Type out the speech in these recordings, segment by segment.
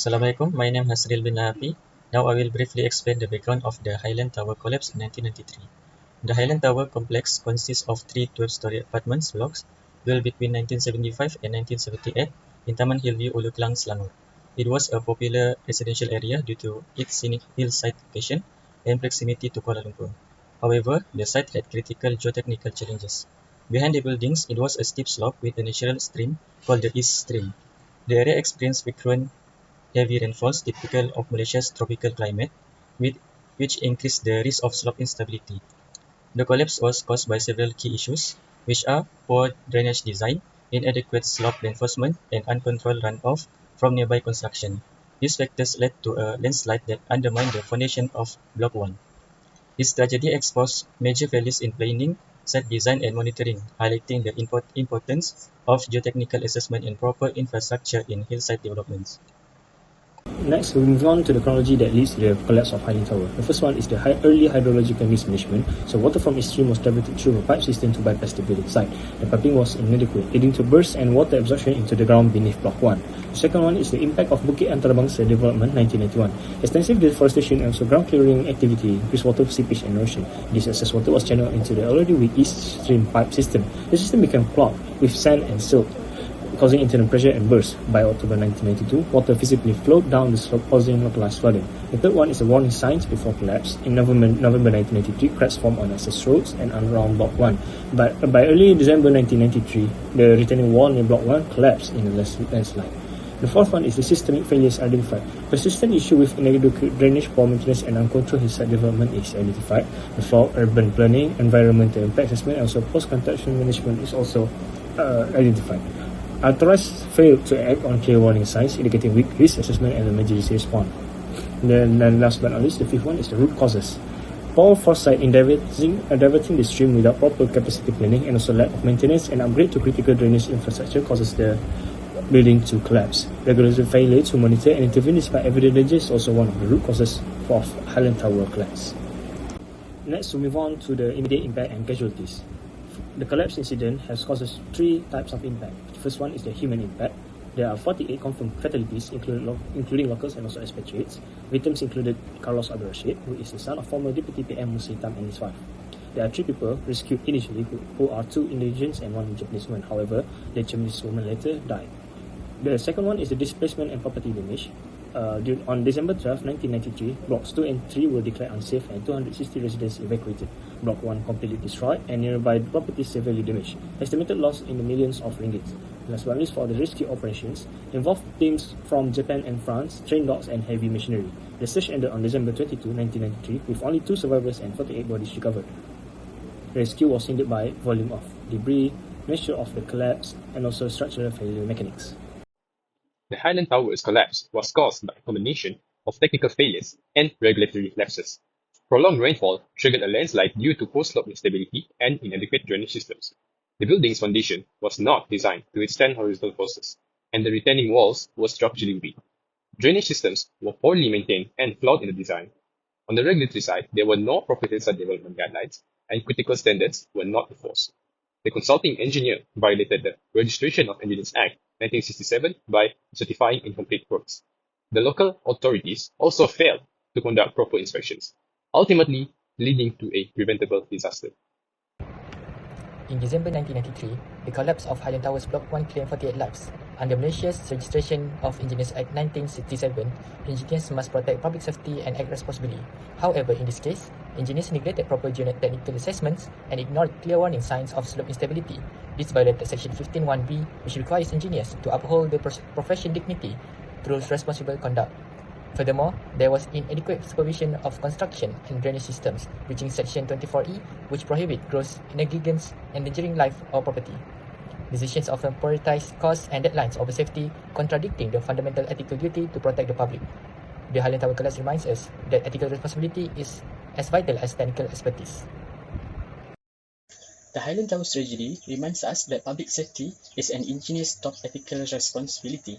Assalamualaikum, my name is Hasril bin Lahapi. Now I will briefly explain the background of the Highland Tower collapse in 1993. The Highland Tower complex consists of three 12-story apartments blocks built between 1975 and 1978 in Taman Hillview, Ulu Klang, Selangor. It was a popular residential area due to its scenic hillside location and proximity to Kuala Lumpur. However, the site had critical geotechnical challenges. Behind the buildings, it was a steep slope with a natural stream called the East Stream. The area experienced frequent heavy rainfalls typical of Malaysia's tropical climate, with, which increased the risk of slope instability. The collapse was caused by several key issues, which are poor drainage design, inadequate slope reinforcement, and uncontrolled runoff from nearby construction. These factors led to a landslide that undermined the foundation of Block 1. This tragedy exposed major failures in planning, site design, and monitoring, highlighting the importance of geotechnical assessment and proper infrastructure in hillside developments. Next, we move on to the chronology that leads to the collapse of Highland Tower. The first one is the early hydrological mismanagement. So water from its stream was diverted through a pipe system to bypass the building site. The piping was inadequate, leading to bursts and water absorption into the ground beneath Block 1. The second one is the impact of Bukit Antarabangsa development 1991. Extensive deforestation and also ground clearing activity increased water seepage and erosion. This excess water was channeled into the already weak east stream pipe system. The system became clogged with sand and silt, causing internal pressure and burst. By October 1992, water visibly flowed down the slope, causing localized flooding. The third one is the warning signs before collapse. In November 1993, cracks formed on access roads and around Block 1. But by early December 1993, the retaining wall near Block 1 collapsed in a landslide. The fourth one is the systemic failures identified. Persistent issue with inadequate drainage, poor maintenance, and uncontrolled hillside development is identified. The flawed urban planning, environmental impact assessment, and also post-construction management is also identified. Authorities failed to act on clear warning signs, indicating weak risk assessment and emergency response. Then last but not least, the fifth one is the root causes. Poor foresight in diverting the stream without proper capacity planning and also lack of maintenance and upgrade to critical drainage infrastructure causes the building to collapse. Regulatory failure to monitor and intervene despite evident danger is also one of the root causes of Highland Tower collapse. Next, we move on to the immediate impact and casualties. The collapse incident has caused three types of impact. The first one is the human impact. There are 48 confirmed fatalities, including locals and also expatriates. Victims included Carlos Abdul-Rashid, who is the son of former Deputy PM Musa Hitam and his wife. There are three people rescued initially, who are two Indonesians and one Japanese woman. However, the Japanese woman later died. The second one is the displacement and property damage. On December 12, 1993, Blocks 2 and 3 were declared unsafe and 260 residents evacuated. Block 1 completely destroyed and nearby properties severely damaged. Estimated loss in the millions of ringgit. Last but not least, for the rescue operations, involved teams from Japan and France, trained dogs and heavy machinery. The search ended on December 22, 1993 with only 2 survivors and 48 bodies recovered. Rescue was hindered by volume of debris, nature of the collapse, and also structural failure mechanics. The Highland Tower's collapse was caused by a combination of technical failures and regulatory lapses. Prolonged rainfall triggered a landslide due to post-slope instability and inadequate drainage systems. The building's foundation was not designed to withstand horizontal forces, and the retaining walls were structurally weak. Drainage systems were poorly maintained and flawed in the design. On the regulatory side, there were no proper hillside development guidelines, and critical standards were not enforced. The consulting engineer violated the Registration of Engineers Act 1967 by certifying incomplete works. The local authorities also failed to conduct proper inspections, ultimately leading to a preventable disaster. In December 1993, the collapse of Highland Towers Block 1 claimed 48 lives. Under Malaysia's Registration of Engineers Act 1967, engineers must protect public safety and act responsibly. However, in this case, engineers neglected proper geotechnical assessments and ignored clear warning signs of slope instability. This violated Section 15(1)(b), which requires engineers to uphold the profession dignity through responsible conduct. Furthermore, there was inadequate supervision of construction and drainage systems, breaching Section 24E, which prohibit gross negligence endangering life or property. Decisions often prioritize costs and deadlines over safety, contradicting the fundamental ethical duty to protect the public. The Highland Tower collapse reminds us that ethical responsibility is as vital as technical expertise. The Highland Tower tragedy reminds us that public safety is an engineer's top ethical responsibility.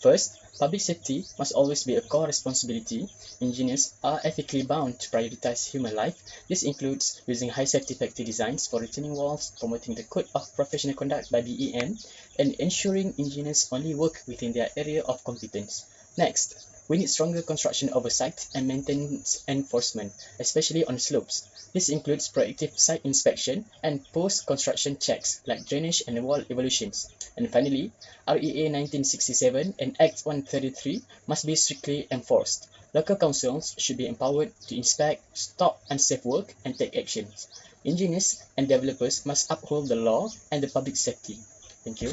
First, public safety must always be a core responsibility. Engineers are ethically bound to prioritize human life. This includes using high safety factory designs for retaining walls, promoting the Code of Professional Conduct by BEM, and ensuring engineers only work within their area of competence. Next, we need stronger construction oversight and maintenance enforcement, especially on slopes. This includes proactive site inspection and post-construction checks like drainage and wall evolutions. And finally, REA 1967 and Act 133 must be strictly enforced. Local councils should be empowered to inspect, stop unsafe work, and take actions. Engineers and developers must uphold the law and the public safety. Thank you.